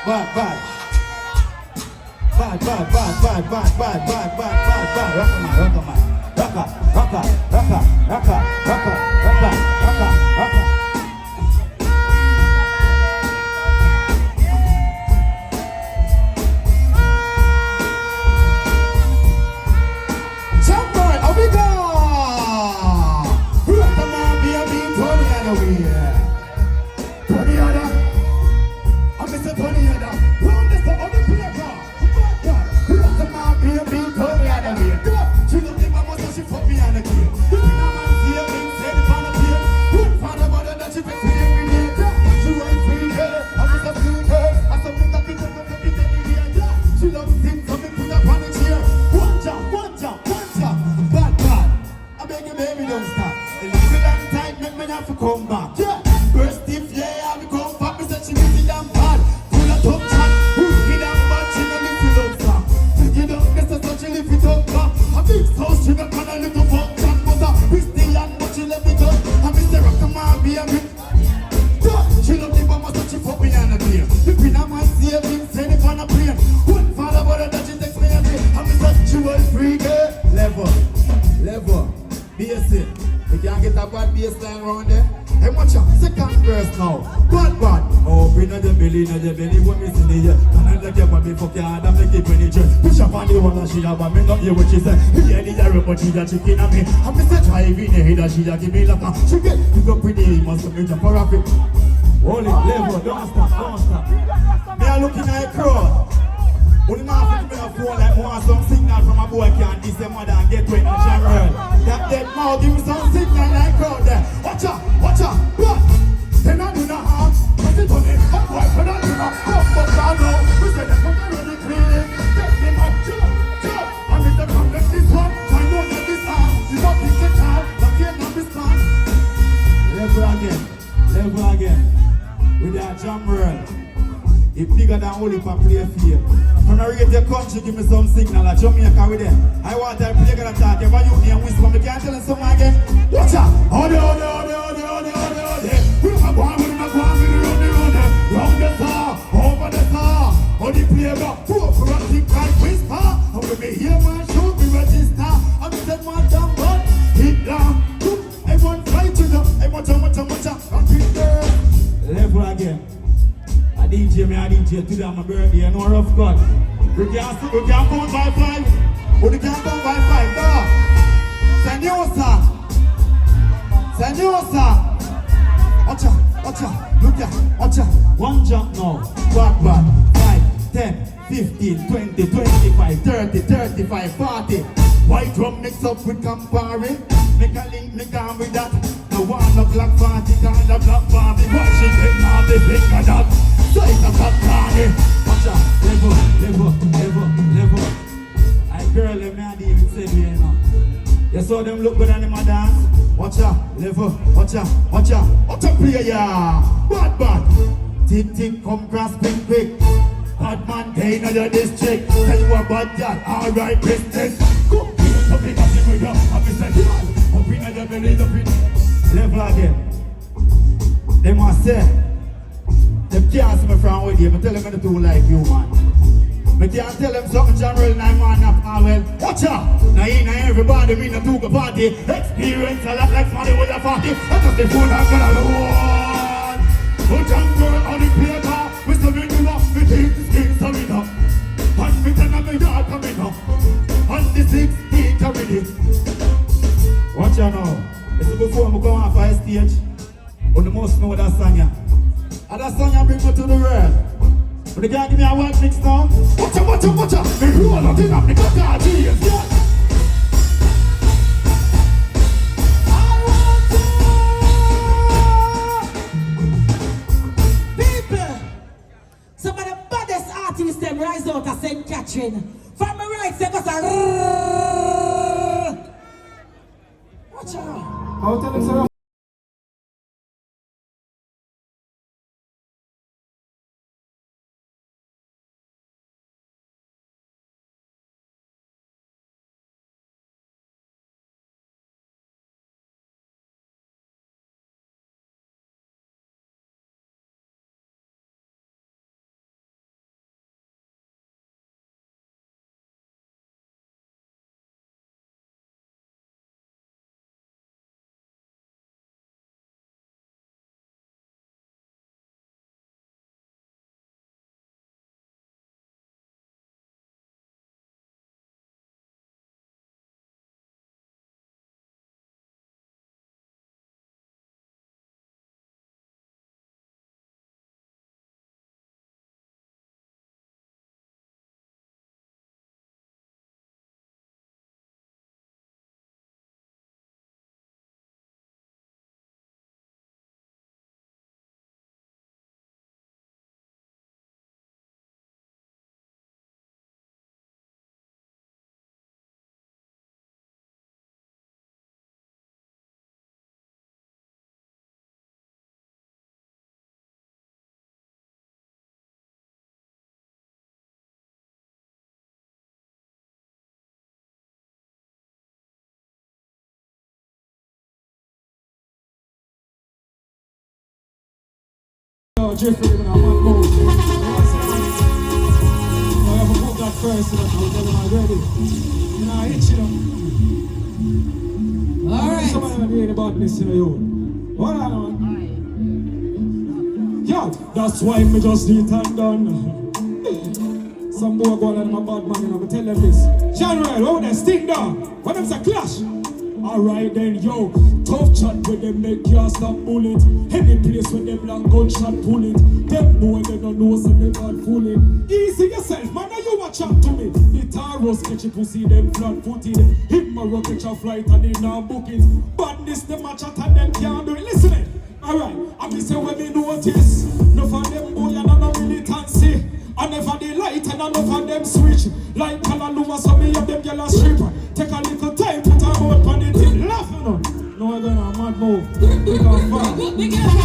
Bad, bad. Bad, bad, bad, bad, bad, bad, bad, bad, bad, bad. Rocker man, rocker man. Rocker, rocker, rocker, rocker, rocker, rocker, rocker, rocker. Come back, yeah. First if yeah, I come back, me say she give me damn bad. Full of top chat, give damn bad, she no live it up, sir. You don't get so she live it up, a big house, she got kind of little function, but a Christian, but she left it up. And me say rock man, be a bit. She love the bomb, so she fuck me on the beer. The pin of my savings, send it on a plane. One father, brother, that she takes me a day. And me say she was free, girl. Level, basic. We can't get a bad baseline round there. Hey, watch out, second verse now. Bad. Oh, bring on the belly, what me see here. And I like your body fuck your hand and make it when you jerk. Push up on the one that she have, but me not hear what she say. Hear the arrow, but she got chicken at me. And me say drive in the head that she give me like a. She get, you go pretty, must have been a paraffin. Hold it, level, don't stop. Me are looking at a crowd. Only now for me a phone like want some signal from a boy can't diss them mother and get wet in the general. That dead mouth give me some signal like crowd there. Watch out, what? Then I do not harm. Put it on me, a boy put on me now. Come up down now. We say them come around the cleaning. Take them up, jump. And if they come left this one, I know that this arm is not big the time. Not here, not this time. Level again. With that jam roll. It's bigger than only for play field. When I rate your country, give me some signal like Jamaica with them. I want that play gonna talk. If I use me and whisper, me can't tell them something again. Watch out! Ode. We are going with the round the car, over the car. On the play go, for a thick like whisper. And when me hear my show, me register. I'm set my damn butt, hit down. Everyone fighting up, everyone level again. I DJ today on my birthday, you know a rough cut. We can't count by 5. But we can't count by 5, no. Senyosa. Watch out, look at, watch out. One jump now, bad. 5, 10, 15, 20, 25, 30, 35, 40. White drum mix up with Campari. Make a link, make on with that. No one of black party, kind of black party. Watch it, take now the big that. So it's a black party. Watch out, level. I girl, let me not even say me, you know. You saw them look good on them a dance. Watch out, level, watch out, play, yeah. Bad. Tick, come cross, quick. Hot man, pain on your district. Tell you a bad girl, alright, business. Go, something up with you, I'm saying, up in your belly, level again. They must say, them can't see me from with you, I tell them I don't like you, man. I can't tell them something general, and I'm on up, well. Watch out! Now everybody, me no do go party. Experience a lot like somebody with a party. I just the phone, I'm gonna run. Put on girl on the paper. We still make you up, we take the skin, so we know. And we tell them the yard coming up. And the 16th coming in. Watch out now. This is before I go on for a stage. But the most know that song, yeah. And that song I bring me to the world. But they can't give me a word mix now. Watch out. Me roll out in a me got that cheese, yeah. People, some of the baddest artists them rise out of St. Catherine. From my right, they go to watch out. I'll tell them so. yo, Jeffrey, when I'm on move. You know what I'm saying? I have to put that first, you know, I'm ready. You know, I hit you know. Alright. Somebody gonna be about this, you know, yo. Hold on, man. Yo, that's why me just need and done. Some boy go on my bad man, you know, I tell them this. General, oh, they stick down. What them's a clash? Alright then, yo, tough chat with them, make you stop bullet. Any place with them long gunshot pull it. Them boy, they don't know, so they bad fool it. Easy yourself, man, now you watch out to me. The Tearah sketch you pussy, them flat footed. Hit my rocket your flight and they now book it. Badness, them match out and them can't do it. Listen it. Alright, I be say when me notice, enough of them boy and no militancy. I never they light and enough of them switch. Like Kalaluma, so me of them yellow stripper. Take a little time, put a mouth on it, laugh you know. No, we're gonna mad move. We can fall.